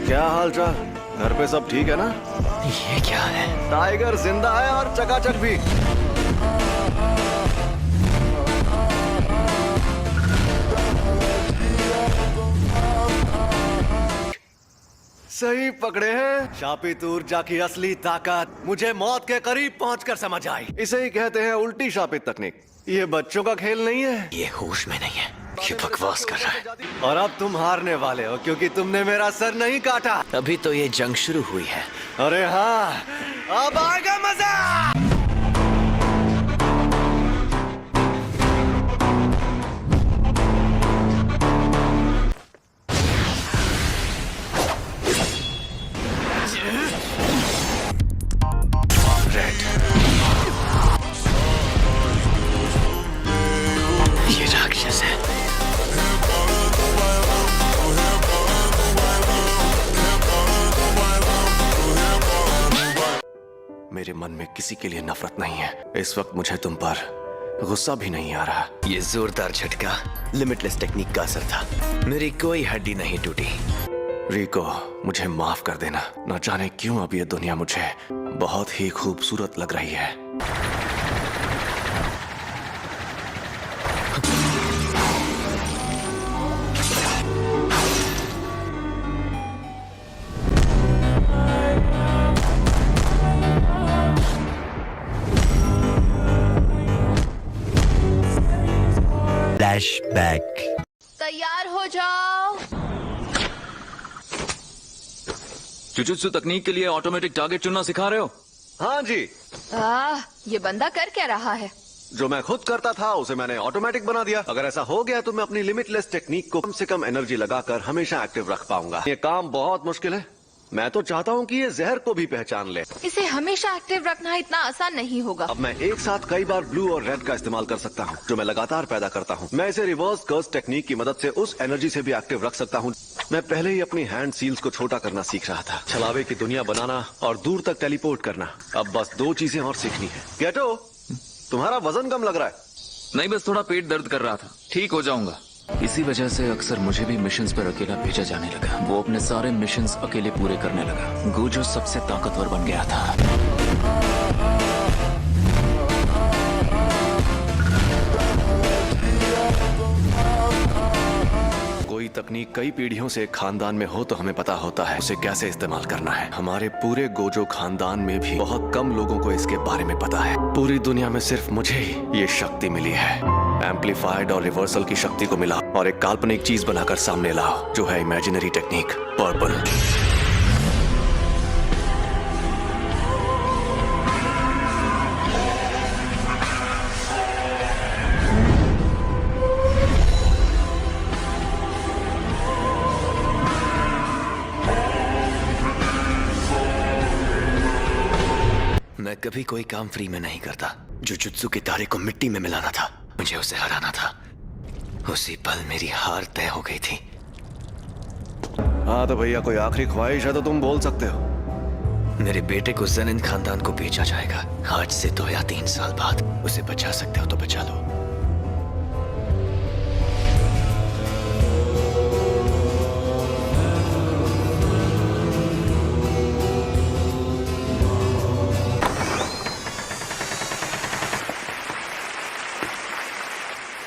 क्या हाल चाल? घर पे सब ठीक है ना? ये क्या है? टाइगर जिंदा है और चकाचक भी। सही पकड़े हैं। शापित ऊर्जा की असली ताकत मुझे मौत के करीब पहुंचकर समझ आई। इसे ही कहते हैं उल्टी शापित तकनीक। ये बच्चों का खेल नहीं है। ये होश में नहीं है, ये बकवास कर रहा है। और अब तुम हारने वाले हो क्योंकि तुमने मेरा सर नहीं काटा। अभी तो ये जंग शुरू हुई है। अरे हाँ, अब आएगा मजा। ये राक्षस है। मेरे मन में किसी के लिए नफरत नहीं है। इस वक्त मुझे तुम पर गुस्सा भी नहीं आ रहा। ये जोरदार झटका लिमिटलेस टेक्निक का असर था। मेरी कोई हड्डी नहीं टूटी। रिको, मुझे माफ कर देना। न जाने क्यों अब ये दुनिया मुझे बहुत ही खूबसूरत लग रही है। फ्लैशबैक। तैयार हो जाओ। जुजुत्सु तकनीक के लिए ऑटोमेटिक टारगेट चुनना सिखा रहे हो? हाँ जी। ये बंदा कर क्या रहा है? जो मैं खुद करता था उसे मैंने ऑटोमेटिक बना दिया। अगर ऐसा हो गया तो मैं अपनी लिमिटलेस टेक्निक को कम से कम एनर्जी लगाकर हमेशा एक्टिव रख पाऊंगा। ये काम बहुत मुश्किल है। मैं तो चाहता हूँ कि ये जहर को भी पहचान ले। इसे हमेशा एक्टिव रखना इतना आसान नहीं होगा। अब मैं एक साथ कई बार ब्लू और रेड का इस्तेमाल कर सकता हूँ जो मैं लगातार पैदा करता हूँ। मैं इसे रिवर्स कर्स टेक्निक की मदद से उस एनर्जी से भी एक्टिव रख सकता हूँ। मैं पहले ही अपनी हैंड सील्स को छोटा करना सीख रहा था, छलावे की दुनिया बनाना और दूर तक टेलीपोर्ट करना। अब बस 2 चीजें और सीखनी है। गेटो, तुम्हारा वजन कम लग रहा है। नहीं, बस थोड़ा पेट दर्द कर रहा था। ठीक हो जाऊंगा। इसी वजह से अक्सर मुझे भी मिशंस पर अकेला भेजा जाने लगा। वो अपने सारे मिशंस अकेले पूरे करने लगा। गोजो सबसे ताकतवर बन गया था। कोई तकनीक कई पीढ़ियों से एक खानदान में हो तो हमें पता होता है उसे कैसे इस्तेमाल करना है। हमारे पूरे गोजो खानदान में भी बहुत कम लोगों को इसके बारे में पता है। पूरी दुनिया में सिर्फ मुझे ही ये शक्ति मिली है। एम्पलीफाइड और रिवर्सल की शक्ति को मिला और एक काल्पनिक चीज बनाकर सामने लाओ जो है इमेजिनरी टेक्निक पर्पल। मैं कभी कोई काम फ्री में नहीं करता। जुजुत्सु के तारे को मिट्टी में मिलाना था, मुझे उसे हराना था। उसी पल मेरी हार तय हो गई थी। हाँ तो भैया, कोई आखिरी ख्वाहिश है तो तुम बोल सकते हो। मेरे बेटे को ज़ेनिन खानदान को बेचा जाएगा। आज से 2 या 3 साल बाद। उसे बचा सकते हो तो बचा लो।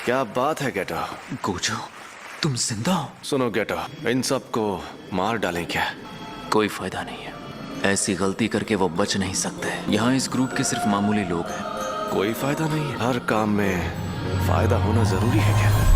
क्या बात है गेटो। गोजो, तुम जिंदा हो? सुनो गेटो, इन सबको मार डालें क्या? कोई फायदा नहीं है। ऐसी गलती करके वो बच नहीं सकते। यहाँ इस ग्रुप के सिर्फ मामूली लोग हैं। कोई फायदा नहीं है। हर काम में फायदा होना जरूरी है क्या?